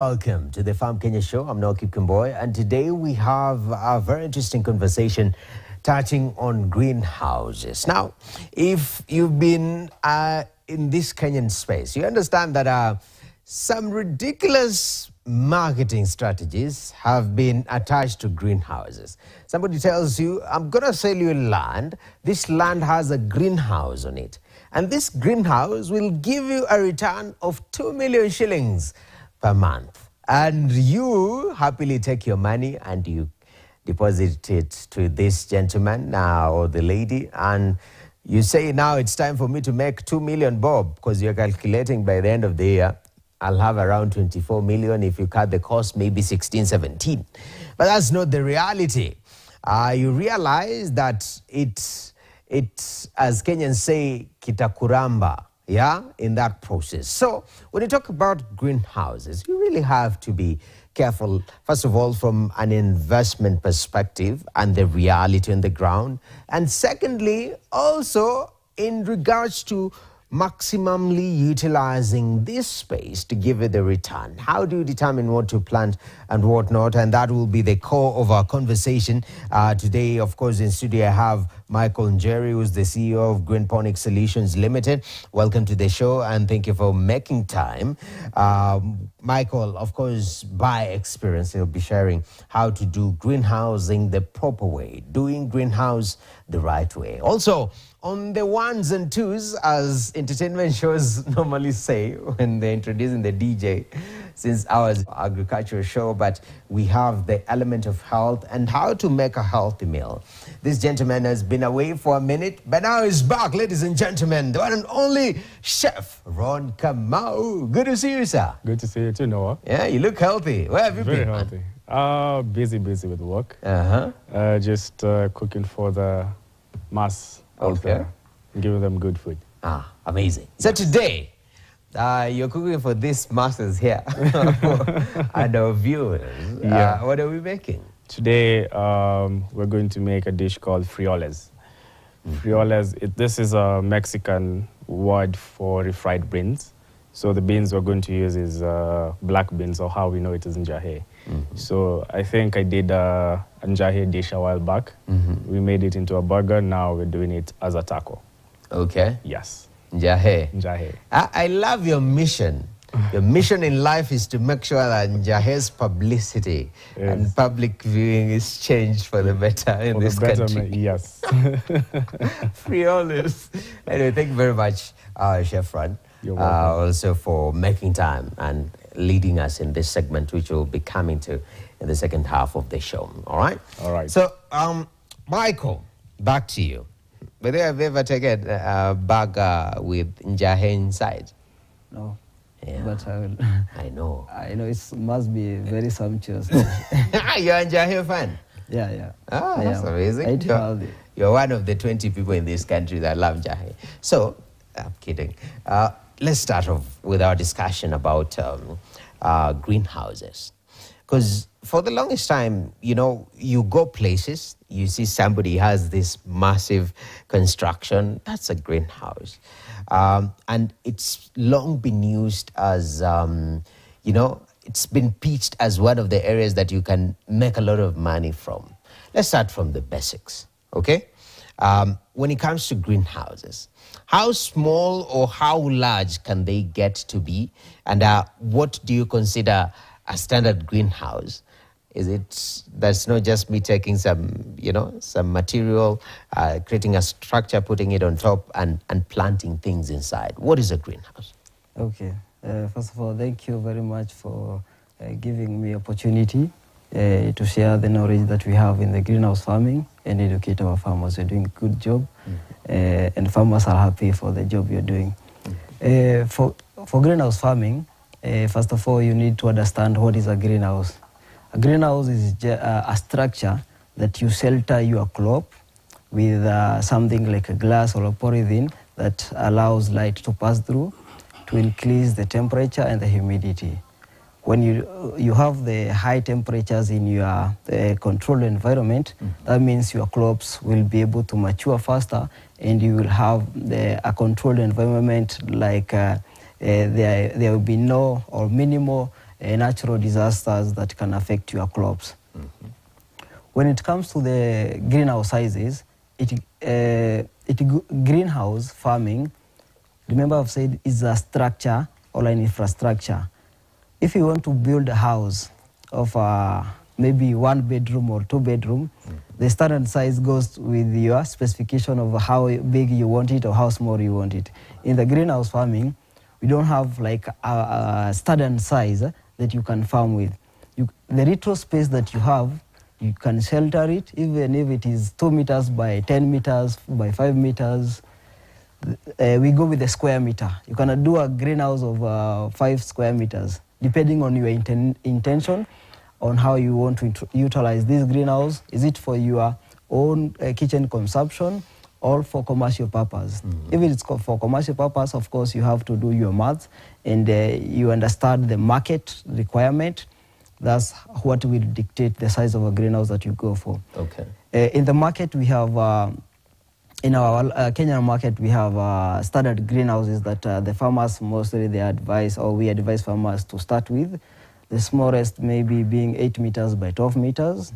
Welcome to the Farm Kenya Show. I'm Noki Kimboy, and today we have a very interesting conversation touching on greenhouses. Now, if you've been in this Kenyan space, you understand that some ridiculous marketing strategies have been attached to greenhouses. Somebody tells you, I'm going to sell you land. This land has a greenhouse on it. And this greenhouse will give you a return of 2 million shillings per month. And you happily take your money and you deposit it to this gentleman or the lady, and you say, now it's time for me to make 2 million bob, because you're calculating by the end of the year, I'll have around 24 million. If you cut the cost, maybe 16, 17. But that's not the reality. You realize that it's, as Kenyans say, kitakuramba. Yeah, in that process. So when you talk about greenhouses, you really have to be careful, first of all, from an investment perspective and the reality on the ground. And secondly, also in regards to maximally utilizing this space to give it the return. How do you determine what to plant and what not? And that will be the core of our conversation. Today, of course, in studio, I have Michael Njeri, who's the CEO of Greenponic Solutions Limited. Welcome to the show, and thank you for making time. Michael, of course, by experience, he'll be sharing how to do greenhousing the proper way, doing greenhouse the right way. Also, on the ones and twos, as entertainment shows normally say when they're introducing the DJ, since ours agricultural show, but we have the element of health and how to make a healthy meal. This gentleman has been away for a minute, but now he's back, ladies and gentlemen. The one and only Chef Ron Kam. Good to see you, sir. Good to see you too, Noah. Yeah, you look healthy. Where have you been? Very healthy. Busy with work. Just cooking for the mass. Okay. Giving them good food. Amazing. So today, you're cooking for these masters here and our viewers. Yeah. What are we making? Today, we're going to make a dish called frijoles. Frijoles, this is a Mexican word for refried beans. So the beans we're going to use is black beans, or how we know it is njahe. So I think I did a njahe dish a while back. We made it into a burger. Now we're doing it as a taco. Okay. Yes. Njahe. Njahe. I love your mission. Your mission in life is to make sure that Njahe's publicity and public viewing is changed for the better in this country. Yes. Frijoles. Anyway, thank you very much, Chef Ron. You're welcome. Also for making time and leading us in this segment, which we'll be coming to in the second half of the show. All right? All right. So, Michael, back to you. Whether have you ever taken a burger with njahe inside? No. Yeah. But I will. I know. I know it must be very sumptuous. You're a njahe fan? Yeah. That's amazing. You're one of the 20 people in this country that love njahe. So, I'm kidding. Let's start off with our discussion about greenhouses. Because for the longest time, you know, you go places, you see somebody has this massive construction, that's a greenhouse. And it's long been used as, you know, it's been pitched as one of the areas that you can make a lot of money from. Let's start from the basics, okay? When it comes to greenhouses, how small or how large can they get to be? And what do you consider a standard greenhouse? Is it, that's not just me taking some, you know, some material, creating a structure, putting it on top and planting things inside. What is a greenhouse? Okay. First of all, thank you very much for giving me opportunity to share the knowledge that we have in the greenhouse farming and educate our farmers. You're doing a good job, and farmers are happy for the job you're doing. For greenhouse farming, first of all, you need to understand what is a greenhouse. A greenhouse is a structure that you shelter your crop with something like a glass or a polythene that allows light to pass through to increase the temperature and the humidity. When you have the high temperatures in your controlled environment, that means your crops will be able to mature faster, and you will have a controlled environment like there will be no or minimal natural disasters that can affect your crops. When it comes to the greenhouse sizes, greenhouse farming, remember I've said, is a structure or an infrastructure. If you want to build a house of maybe 1 bedroom or 2 bedroom, the standard size goes with your specification of how big you want it or how small you want it. In the greenhouse farming, we don't have like a standard size that you can farm with. The little space that you have, you can shelter it, even if it is 2 meters by 10 meters by 5 meters. We go with the square meter. You can do a greenhouse of 5 square meters, depending on your intention on how you want to utilize this greenhouse. Is it for your own kitchen consumption or for commercial purpose? If it's for commercial purpose, of course, you have to do your maths and you understand the market requirement. That's what will dictate the size of a greenhouse that you go for. Okay. In the market, we have, in our Kenyan market, we have standard greenhouses that the farmers mostly they advise, or we advise farmers to start with. The smallest maybe being 8 meters by 12 meters.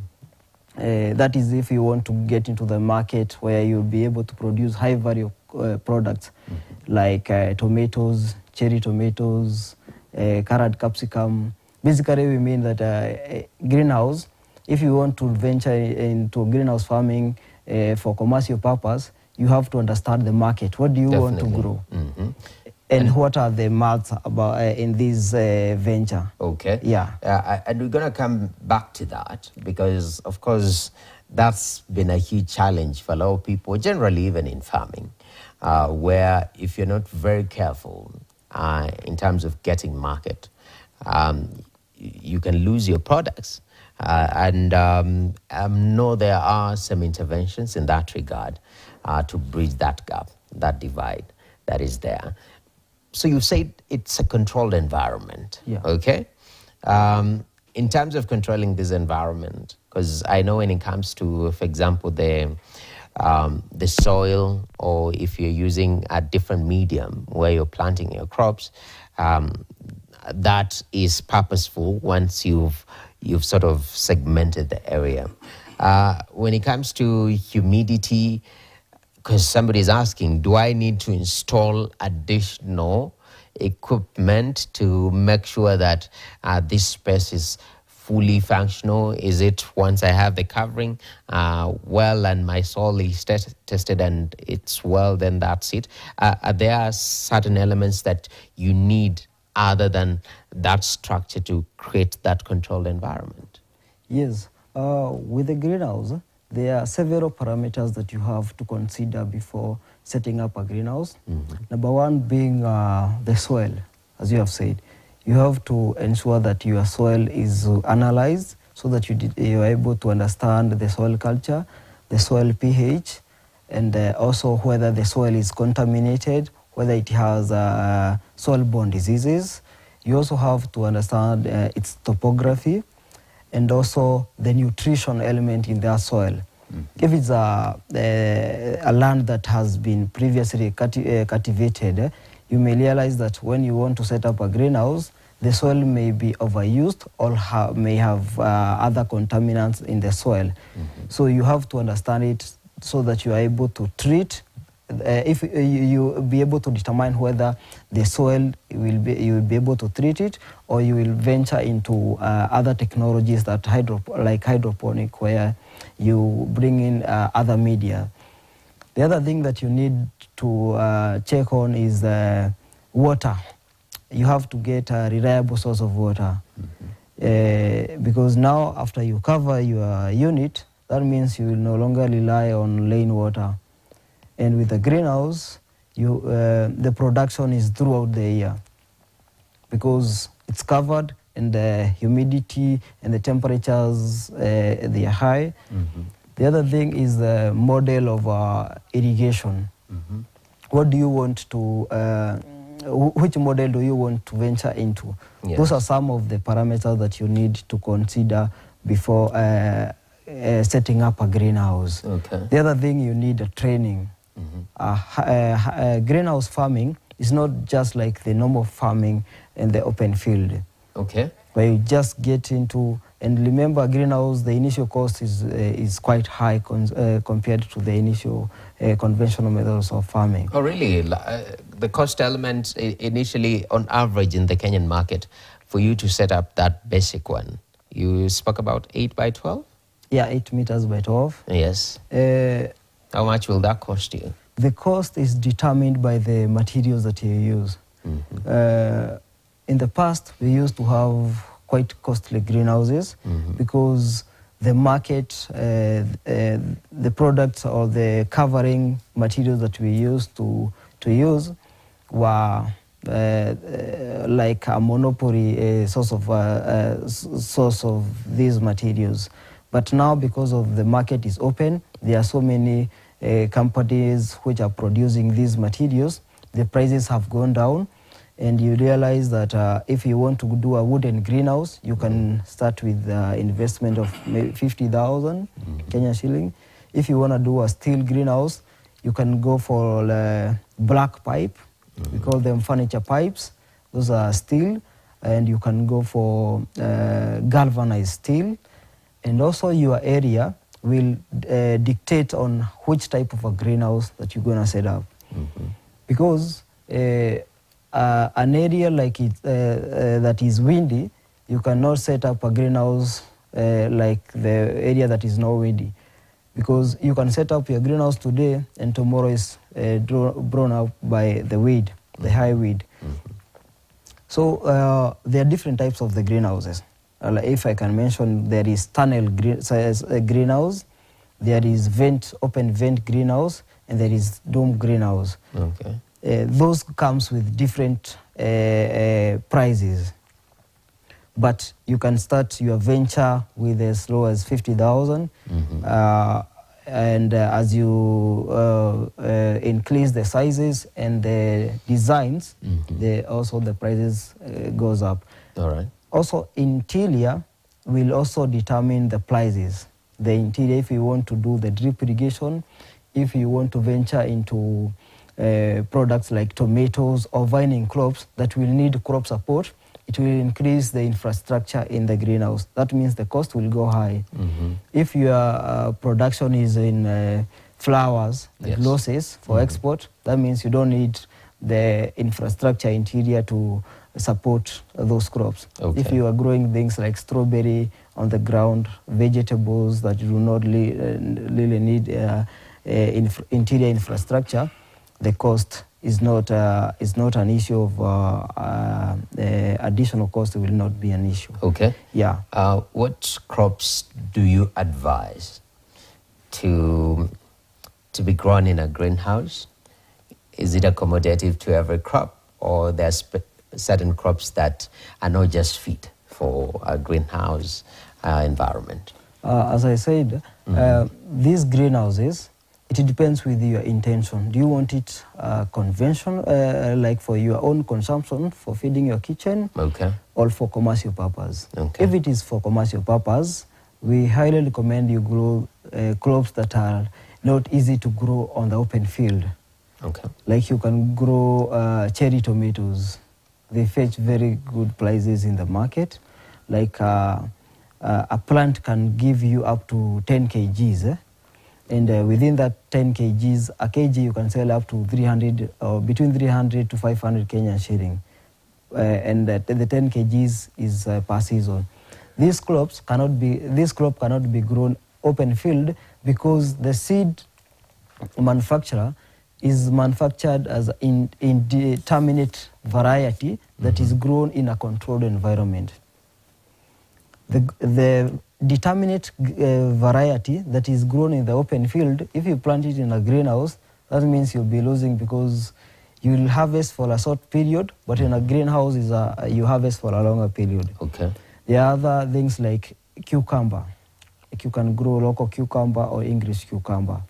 That is if you want to get into the market where you'll be able to produce high value products like tomatoes, cherry tomatoes, carrot, capsicum. Basically, we mean that greenhouse, if you want to venture into greenhouse farming for commercial purpose, you have to understand the market. What do you want to grow? And what are the maths about in this venture? Okay. Yeah. And we're going to come back to that because, of course, that's been a huge challenge for a lot of people, generally even in farming, where if you're not very careful in terms of getting market, you can lose your products. And I know there are some interventions in that regard to bridge that gap, that divide that is there. So you said it's a controlled environment, okay? In terms of controlling this environment, because I know when it comes to, for example, the soil, or if you're using a different medium where you're planting your crops, that is purposeful once you've sort of segmented the area. When it comes to humidity, because somebody's asking, do I need to install additional equipment to make sure that this space is fully functional? Is it once I have the covering well and my soil is tested and it's well, then that's it? Are there certain elements that you need other than that structure to create that controlled environment? Yes. With the greenhouse, there are several parameters that you have to consider before setting up a greenhouse. Number one being the soil, as you have said. You have to ensure that your soil is analyzed so that you are able to understand the soil culture, the soil pH, and also whether the soil is contaminated, whether it has soil-borne diseases. You also have to understand its topography and also the nutrition element in their soil. If it's a land that has been previously cultivated, you may realize that when you want to set up a greenhouse, the soil may be overused or may have other contaminants in the soil. So you have to understand it so that you are able to treat. If you be able to determine whether the soil you will be able to treat it, or you will venture into other technologies that like hydroponic, where you bring in other media. The other thing that you need to check on is water. You have to get a reliable source of water, because now after you cover your unit, that means you will no longer rely on rainwater. And with the greenhouse, the production is throughout the year because it's covered and the humidity and the temperatures, they are high. The other thing is the model of irrigation. What do you want to, which model do you want to venture into? Yes. Those are some of the parameters that you need to consider before setting up a greenhouse. Okay. The other thing, you need a training. Greenhouse farming is not just like the normal farming in the open field. Okay. where you just get into, and remember greenhouse, the initial cost is quite high compared to the initial conventional methods of farming. Oh, really? The cost element initially, on average, in the Kenyan market, for you to set up that basic one, you spoke about 8 by 12? Yeah, 8 meters by 12. Yes. How much will that cost you? The cost is determined by the materials that you use. In the past, we used to have quite costly greenhouses because the market, the products or the covering materials that we used to use were like a monopoly source of these materials. But now, because of the market is open, there are so many companies which are producing these materials. The prices have gone down, and you realize that if you want to do a wooden greenhouse, you can start with investment of maybe 50,000 Kenyan shilling. If you want to do a steel greenhouse, you can go for black pipe. We call them furniture pipes. Those are steel, and you can go for galvanized steel. And also your area will dictate on which type of a greenhouse that you're going to set up. Because an area like it that is windy, you cannot set up a greenhouse like the area that is not windy. Because you can set up your greenhouse today and tomorrow is blown up by the wind, the high wind. So there are different types of the greenhouses. If I can mention, there is tunnel greenhouse, there is open vent greenhouse, and there is dome greenhouse. Okay. Those comes with different prices. But you can start your venture with as low as 50,000. And as you increase the sizes and the designs, also the prices goes up. All right. Also, interior will also determine the prices. The interior, if you want to do the drip irrigation, if you want to venture into products like tomatoes or vining crops that will need crop support, it will increase the infrastructure in the greenhouse. That means the cost will go high. If your production is in flowers, like losses for export, that means you don't need the infrastructure interior to support those crops. Okay. If you are growing things like strawberry on the ground, vegetables that do not really need interior infrastructure, the cost is not an issue of additional cost will not be an issue. Okay. Yeah. What crops do you advise to be grown in a greenhouse? Is it accommodative to every crop, or there's certain crops that are not just fit for a greenhouse environment? As I said, these greenhouses, it depends with your intention. Do you want it conventional, like for your own consumption, for feeding your kitchen, or for commercial purpose? Okay. If it is for commercial purpose, we highly recommend you grow crops that are not easy to grow on the open field. Okay. Like you can grow cherry tomatoes. They fetch very good prices in the market. Like a plant can give you up to 10 kgs. And within that 10 kgs, a kg you can sell up to 300 or between 300 to 500 Kenyan shilling. And the 10 kgs is per season. These crops cannot be grown open field because the seed manufacturer is manufactured as an indeterminate variety that is grown in a controlled environment. The determinate variety that is grown in the open field, if you plant it in a greenhouse, that means you'll be losing because you will harvest for a short period, but in a greenhouse you harvest for a longer period. Okay. There are other things like cucumber. Like you can grow local cucumber or English cucumber.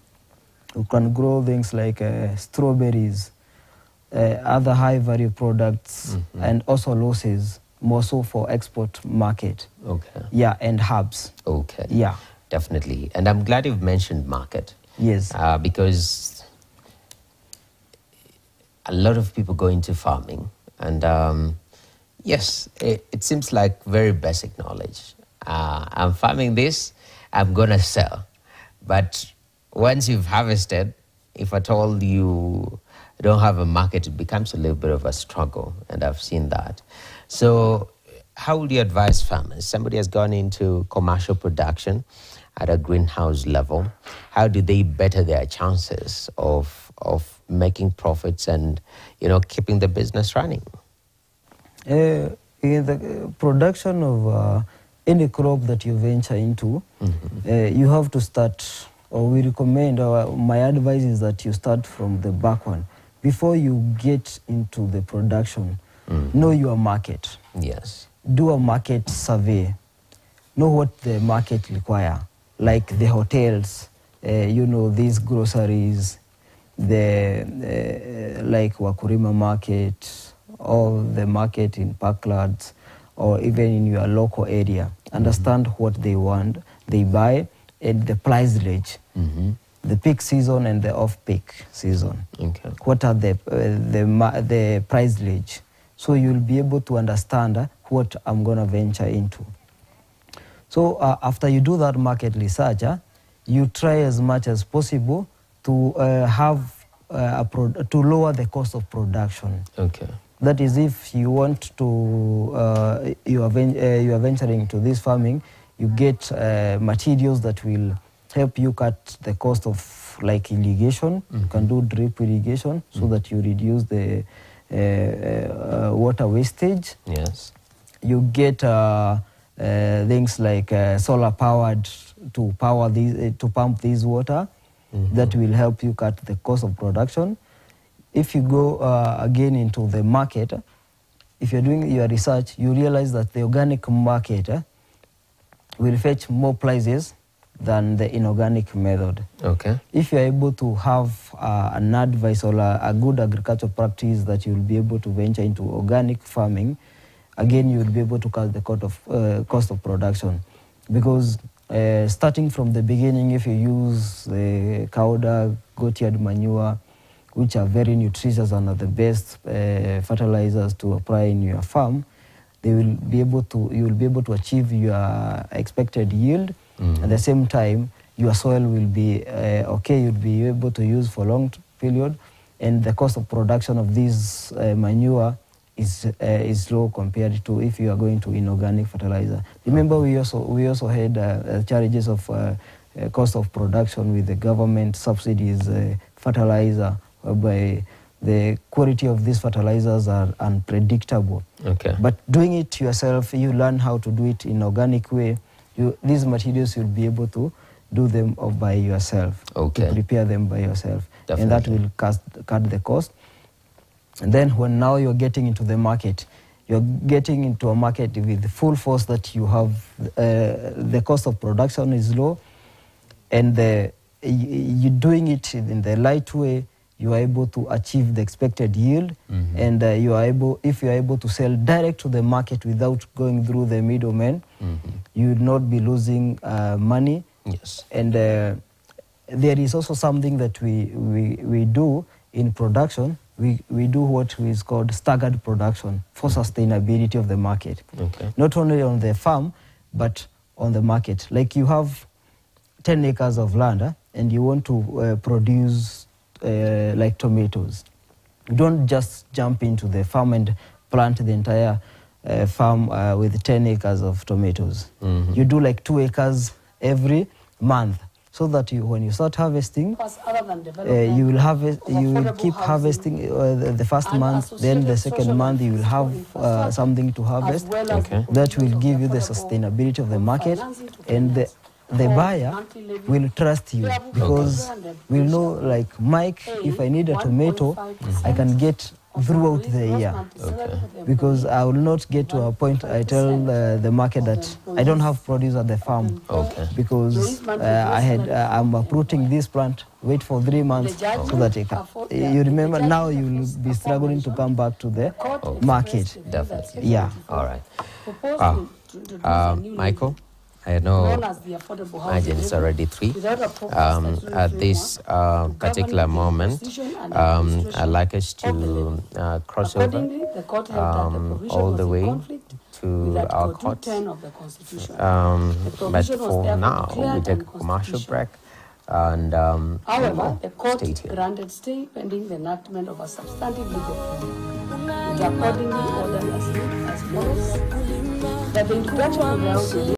You can grow things like strawberries, other high-value products, and also losses, more so for export market. Okay. Yeah, and herbs. Okay. Yeah. Definitely. And I'm glad you've mentioned market. Yes. Because a lot of people go into farming and Yes, it seems like very basic knowledge. I'm farming this, I'm going to sell. But once you've harvested, if at all you don't have a market, it becomes a little bit of a struggle, and I've seen that. So how would you advise farmers? Somebody has gone into commercial production at a greenhouse level. How do they better their chances of making profits and, keeping the business running? In the production of any crop that you venture into, you have to start, or we recommend, my advice is that you start from the back one. Before you get into the production, know your market. Yes. Do a market survey. Know what the market require, like the hotels, these groceries, like Wakurima market, or the market in Parklands, or even in your local area. Understand what they want, they buy, and the price range. The peak season and the off-peak season. Okay. What are the price range? So you'll be able to understand what I'm going to venture into. So after you do that market research, you try as much as possible to to lower the cost of production. Okay. That is, if you want to, you are venturing into this farming, you get materials that will help you cut the cost of like irrigation. You can do drip irrigation so that you reduce the water wastage. Yes. You get things like solar powered to power these, to pump this water. That will help you cut the cost of production. If you go again into the market, if you're doing your research, you realize that the organic market will fetch more prices than the inorganic method. Okay. If you're able to have an advice or a good agricultural practice that you'll be able to venture into organic farming, again, you'll be able to cut the cost of production. Because starting from the beginning, if you use cow dung, goat yard manure, which are very nutritious and are the best fertilizers to apply in your farm, you will be able to achieve your expected yield. At the same time, your soil will be okay. You'll be able to use for long period, and the cost of production of this manure is low compared to if you are going to inorganic fertilizer. Remember, we also had challenges of cost of production with the government subsidies fertilizer, whereby the quality of these fertilizers are unpredictable. Okay. But doing it yourself, you learn how to do it in organic way. These materials you'll be able to do them by yourself. Okay. To prepare them by yourself. Definitely. And that will cut the cost. And then when now you're getting into the market, you're getting into a market with the full force that you have, the cost of production is low, and you're doing it in the light way, you are able to achieve the expected yield, and if you are able to sell direct to the market without going through the middleman, you will not be losing money. Yes. And there is also something that we do in production. We do what is called staggered production for sustainability of the market. Okay. Not only on the farm, but on the market. Like you have 10 acres of land and you want to produce like tomatoes. You don't just jump into the farm and plant the entire farm with 10 acres of tomatoes. You do like 2 acres every month, so that when you start harvesting, you will keep harvesting the first month, then the second month you will have something to harvest. Okay. That will give you the sustainability of the market, and the buyer will trust you, because we'll know, like, Mike, if I need a tomato, I can get throughout the year. Okay. Because I will not get to a point I tell the market that I don't have produce at the farm. Okay. Because I'm uprooting this plant, wait for 3 months so that you remember, now you will be struggling to come back to the market. Definitely. Yeah. All right. Michael, I know. known as the affordable housing Imagine it's levy, already 3. without a proper statutory At this framework to particular govern the moment, imposition and I'd administration like us of the levy. to cross over Accordingly, the court held that the provision all was the in way conflict to with our Article courts. 210 of the Constitution. But provision was for therefore now, we declared take a commercial unconstitutional. break. And However, the court stay tuned. granted stay pending the enactment of a substantive legal framework. It accordingly ordered as follows: that the introduction of the housing